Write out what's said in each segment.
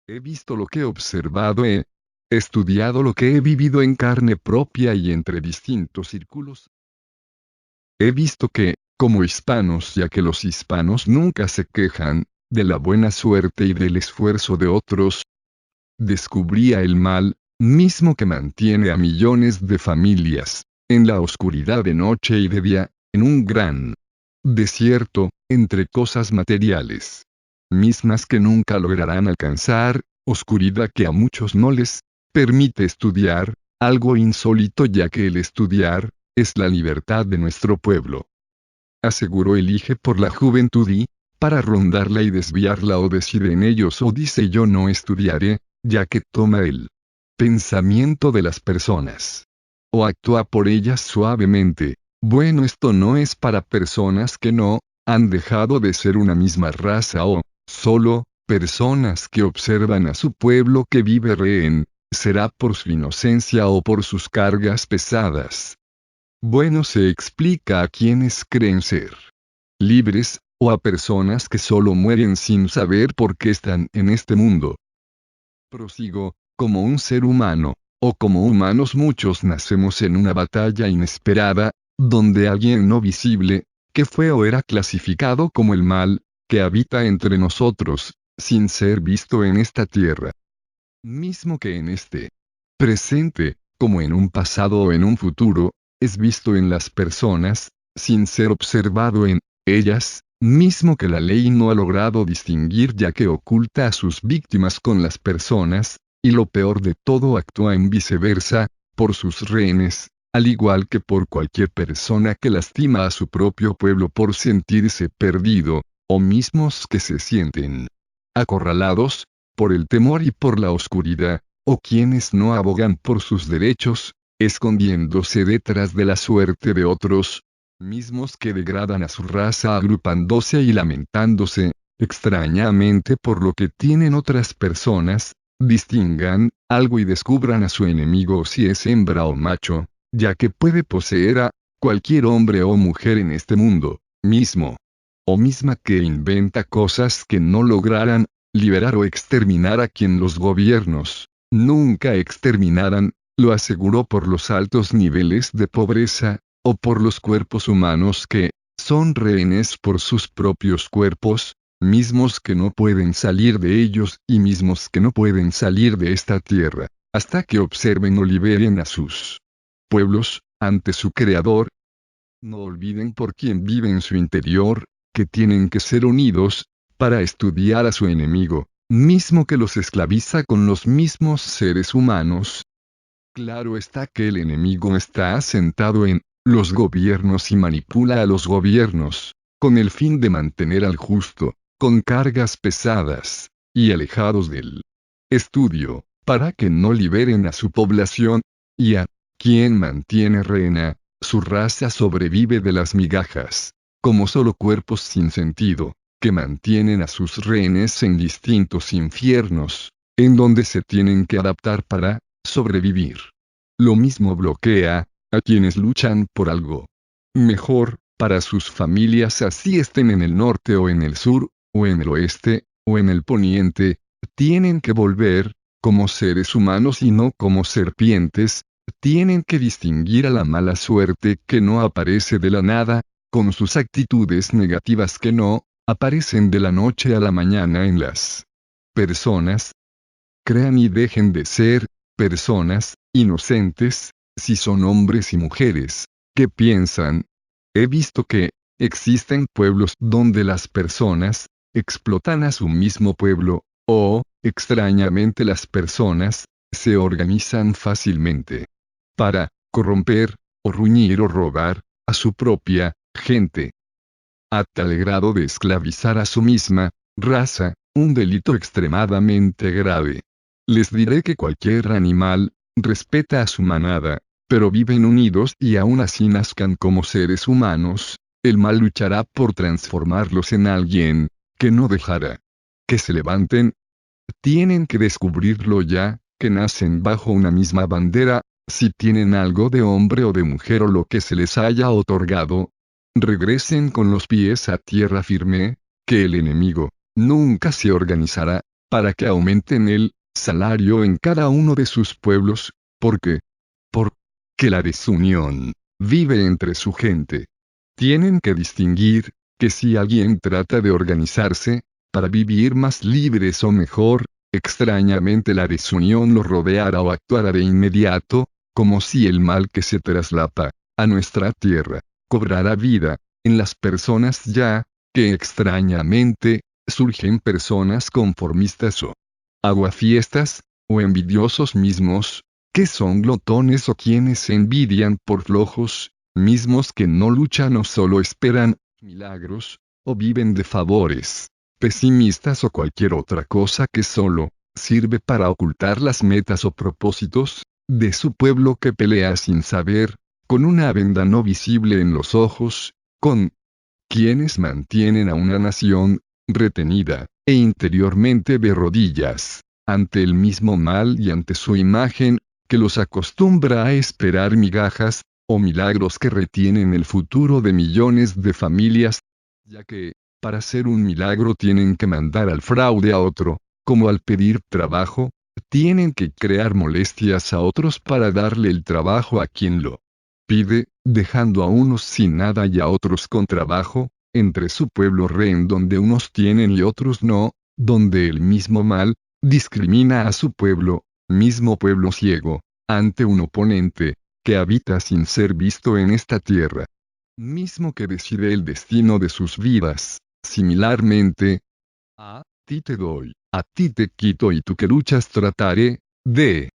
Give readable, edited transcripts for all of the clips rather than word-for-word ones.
He visto lo que he observado, he estudiado lo que he vivido en carne propia y entre distintos círculos. He visto que, como hispanos, ya que los hispanos nunca se quejan de la buena suerte y del esfuerzo de otros, descubría el mal, mismo que mantiene a millones de familias, en la oscuridad de noche y de día, en un gran desierto, entre cosas materiales, mismas que nunca lograrán alcanzar, oscuridad que a muchos no les permite estudiar, algo insólito ya que el estudiar, es la libertad de nuestro pueblo. Aseguró elige por la juventud y, para rondarla y desviarla o decide en ellos o dice yo no estudiaré, ya que toma el pensamiento de las personas. O actúa por ellas suavemente. Bueno, esto no es para personas que no han dejado de ser una misma raza o, solo, personas que observan a su pueblo que vive rehén, será por su inocencia o por sus cargas pesadas. Bueno, se explica a quienes creen ser libres, o a personas que solo mueren sin saber por qué están en este mundo. Prosigo, como un ser humano, o como humanos muchos nacemos en una batalla inesperada, donde alguien no visible, que fue o era clasificado como el mal, que habita entre nosotros, sin ser visto en esta tierra. Mismo que en este presente, como en un pasado o en un futuro, es visto en las personas, sin ser observado en ellas, mismo que la ley no ha logrado distinguir ya que oculta a sus víctimas con las personas, y lo peor de todo actúa en viceversa, por sus rehenes, al igual que por cualquier persona que lastima a su propio pueblo por sentirse perdido, o mismos que se sienten acorralados, por el temor y por la oscuridad, o quienes no abogan por sus derechos, escondiéndose detrás de la suerte de otros, mismos que degradan a su raza agrupándose y lamentándose, extrañamente por lo que tienen otras personas, distingan algo y descubran a su enemigo si es hembra o macho, ya que puede poseer a cualquier hombre o mujer en este mundo, mismo o misma que inventa cosas que no lograran liberar o exterminar a quien los gobiernos nunca exterminaran, lo aseguró por los altos niveles de pobreza, o por los cuerpos humanos que son rehenes por sus propios cuerpos, mismos que no pueden salir de ellos y mismos que no pueden salir de esta tierra, hasta que observen o liberen a sus pueblos, ante su Creador. No olviden por quien vive en su interior, que tienen que ser unidos, para estudiar a su enemigo, mismo que los esclaviza con los mismos seres humanos. Claro está que el enemigo está asentado en los gobiernos y manipula a los gobiernos, con el fin de mantener al justo, con cargas pesadas, y alejados del estudio, para que no liberen a su población, y a quien mantiene rehén, su raza sobrevive de las migajas, como solo cuerpos sin sentido, que mantienen a sus rehenes en distintos infiernos, en donde se tienen que adaptar para sobrevivir. Lo mismo bloquea a quienes luchan por algo mejor para sus familias, así estén en el norte o en el sur, o en el oeste, o en el poniente, tienen que volver, como seres humanos y no como serpientes, tienen que distinguir a la mala suerte que no aparece de la nada, con sus actitudes negativas que no aparecen de la noche a la mañana en las personas. Crean y dejen de ser personas inocentes, si son hombres y mujeres que piensan. He visto que existen pueblos donde las personas explotan a su mismo pueblo, o, extrañamente las personas se organizan fácilmente para corromper, o ruñir o robar a su propia gente, a tal grado de esclavizar a su misma raza, un delito extremadamente grave. Les diré que cualquier animal respeta a su manada, pero viven unidos y aún así nazcan como seres humanos, el mal luchará por transformarlos en alguien que no dejará que se levanten. Tienen que descubrirlo ya, que nacen bajo una misma bandera, si tienen algo de hombre o de mujer o lo que se les haya otorgado. Regresen con los pies a tierra firme, que el enemigo nunca se organizará para que aumenten el salario en cada uno de sus pueblos, porque la desunión vive entre su gente. Tienen que distinguir que si alguien trata de organizarse para vivir más libres o mejor, extrañamente la desunión lo rodeara o actuara de inmediato, como si el mal que se traslapa a nuestra tierra cobrara vida en las personas ya que extrañamente surgen personas conformistas o aguafiestas, o envidiosos mismos, que son glotones o quienes se envidian por flojos, mismos que no luchan o solo esperan milagros, o viven de favores, pesimistas o cualquier otra cosa que solo sirve para ocultar las metas o propósitos de su pueblo que pelea sin saber, con una venda no visible en los ojos, con quienes mantienen a una nación retenida e interiormente de rodillas ante el mismo mal y ante su imagen, que los acostumbra a esperar migajas, o milagros que retienen el futuro de millones de familias, ya que, para hacer un milagro tienen que mandar al fraude a otro, como al pedir trabajo, tienen que crear molestias a otros para darle el trabajo a quien lo pide, dejando a unos sin nada y a otros con trabajo, entre su pueblo rehén donde unos tienen y otros no, donde el mismo mal discrimina a su pueblo, mismo pueblo ciego, ante un oponente, que habita sin ser visto en esta tierra. Mismo que decide el destino de sus vidas, similarmente, a ti te doy, a ti te quito y tú que luchas trataré, de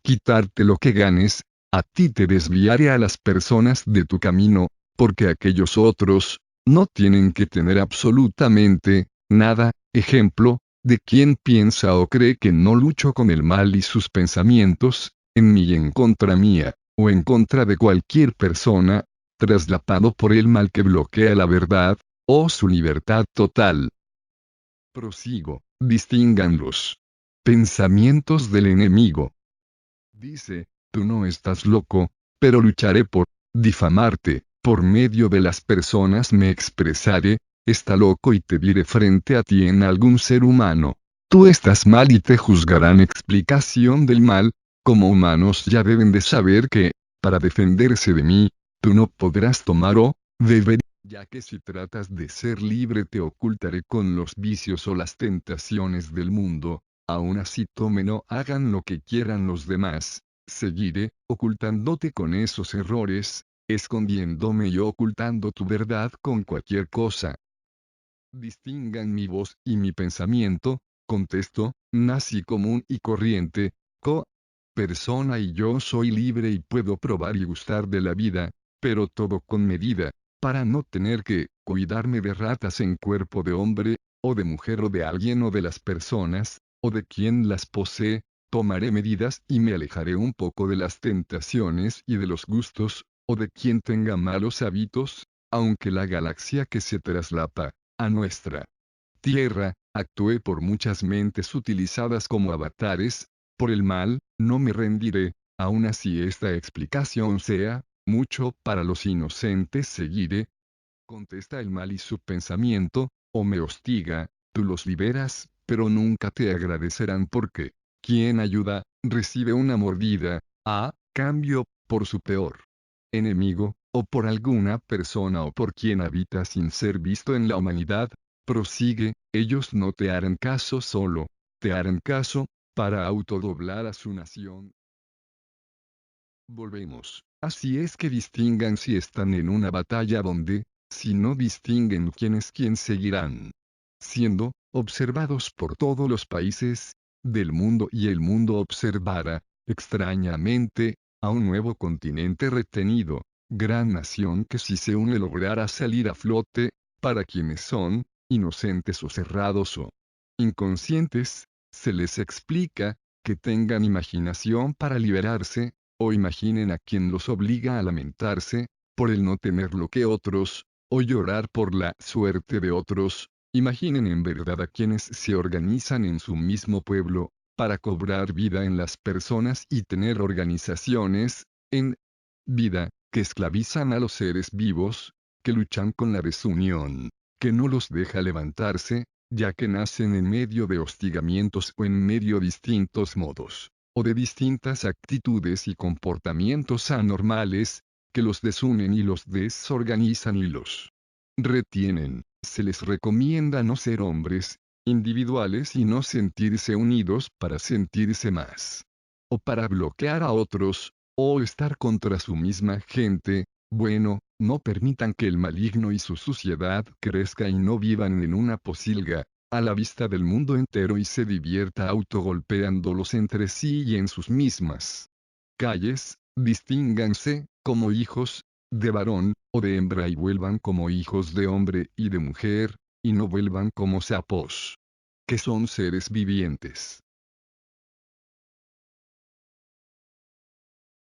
quitarte lo que ganes, a ti te desviaré a las personas de tu camino, porque aquellos otros, no tienen que tener absolutamente, nada, ejemplo, de quien piensa o cree que no lucho con el mal y sus pensamientos, en mí y en contra mía, o en contra de cualquier persona, traslapado por el mal que bloquea la verdad, o su libertad total. Prosigo, distingan los pensamientos del enemigo. Dice, tú no estás loco, pero lucharé por difamarte, por medio de las personas me expresaré, está loco y te diré frente a ti en algún ser humano. Tú estás mal y te juzgarán explicación del mal, como humanos ya deben de saber que, para defenderse de mí, tú no podrás tomar o beber, ya que si tratas de ser libre te ocultaré con los vicios o las tentaciones del mundo. Aún así tomen o hagan lo que quieran los demás, seguiré, ocultándote con esos errores, escondiéndome y ocultando tu verdad con cualquier cosa. Distingan mi voz y mi pensamiento, contesto, nací común y corriente, persona y yo soy libre y puedo probar y gustar de la vida, pero todo con medida, para no tener que cuidarme de ratas en cuerpo de hombre, o de mujer o de alguien o de las personas, o de quien las posee, tomaré medidas y me alejaré un poco de las tentaciones y de los gustos, o de quien tenga malos hábitos, aunque la galaxia que se traslapa a nuestra tierra actúe por muchas mentes utilizadas como avatares, por el mal, no me rendiré, aun así esta explicación sea mucho para los inocentes seguiré. Contesta el mal y su pensamiento, o me hostiga, tú los liberas, pero nunca te agradecerán porque, quien ayuda, recibe una mordida, a cambio, por su peor enemigo, o por alguna persona o por quien habita sin ser visto en la humanidad, prosigue, ellos no te harán caso solo, te harán caso, para autodoblar a su nación. Volvemos. Así es que distingan si están en una batalla donde, si no distinguen quién es quién seguirán siendo observados por todos los países del mundo y el mundo observara, extrañamente, a un nuevo continente retenido, gran nación que si se une logrará salir a flote, para quienes son, inocentes o cerrados o inconscientes, se les explica, que tengan imaginación para liberarse, o imaginen a quien los obliga a lamentarse, por el no tener lo que otros, o llorar por la suerte de otros, imaginen en verdad a quienes se organizan en su mismo pueblo, para cobrar vida en las personas y tener organizaciones, en vida, que esclavizan a los seres vivos, que luchan con la desunión, que no los deja levantarse, ya que nacen en medio de hostigamientos o en medio de distintos modos, o de distintas actitudes y comportamientos anormales, que los desunen y los desorganizan y los retienen. Se les recomienda no ser hombres individuales y no sentirse unidos para sentirse más, o para bloquear a otros, o estar contra su misma gente. Bueno, no permitan que el maligno y su suciedad crezca y no vivan en una pocilga, a la vista del mundo entero y se divierta autogolpeándolos entre sí y en sus mismas calles. Distínganse, como hijos de varón o de hembra y vuelvan como hijos de hombre y de mujer, y no vuelvan como sapos, que son seres vivientes.